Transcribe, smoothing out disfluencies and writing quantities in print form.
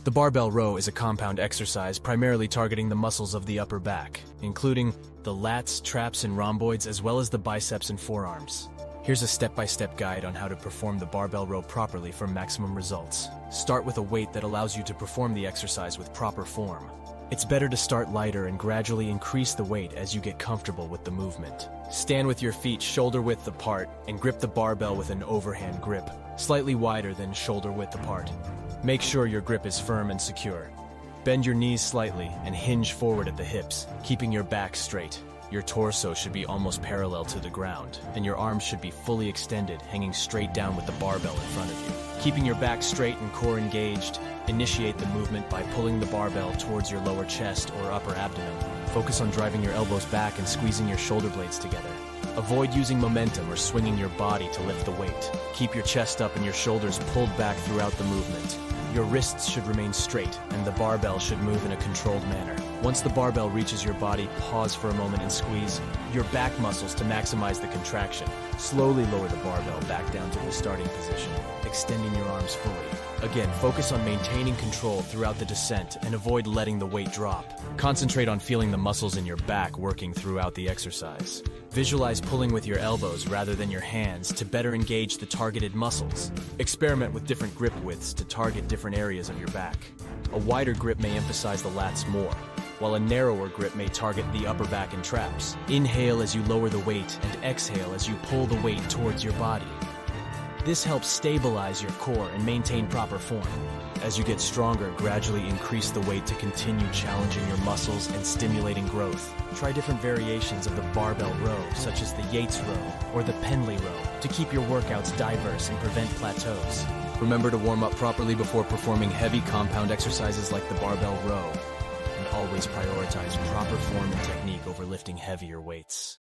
The barbell row is a compound exercise primarily targeting the muscles of the upper back, including the lats, traps, and rhomboids, as well as the biceps and forearms. Here's a step-by-step guide on how to perform the barbell row properly for maximum results. Start with a weight that allows you to perform the exercise with proper form. It's better to start lighter and gradually increase the weight as you get comfortable with the movement. Stand with your feet shoulder-width apart and grip the barbell with an overhand grip, slightly wider than shoulder-width apart. Make sure your grip is firm and secure. Bend your knees slightly and hinge forward at the hips, keeping your back straight. Your torso should be almost parallel to the ground, and your arms should be fully extended, hanging straight down with the barbell in front of you. Keeping your back straight and core engaged, initiate the movement by pulling the barbell towards your lower chest or upper abdomen. Focus on driving your elbows back and squeezing your shoulder blades together. Avoid using momentum or swinging your body to lift the weight. Keep your chest up and your shoulders pulled back throughout the movement. Your wrists should remain straight, and the barbell should move in a controlled manner. Once the barbell reaches your body, pause for a moment and squeeze your back muscles to maximize the contraction. Slowly lower the barbell back down to the starting position, extending your arms fully. Again, focus on maintaining control throughout the descent and avoid letting the weight drop. Concentrate on feeling the muscles in your back working throughout the exercise. Visualize pulling with your elbows rather than your hands to better engage the targeted muscles. Experiment with different grip widths to target different areas of your back. A wider grip may emphasize the lats more, while a narrower grip may target the upper back and traps. Inhale as you lower the weight and exhale as you pull the weight towards your body. This helps stabilize your core and maintain proper form. As you get stronger, gradually increase the weight to continue challenging your muscles and stimulating growth. Try different variations of the barbell row, such as the Yates row or the Pendley row, to keep your workouts diverse and prevent plateaus. Remember to warm up properly before performing heavy compound exercises like the barbell row, and always prioritize proper form and technique over lifting heavier weights.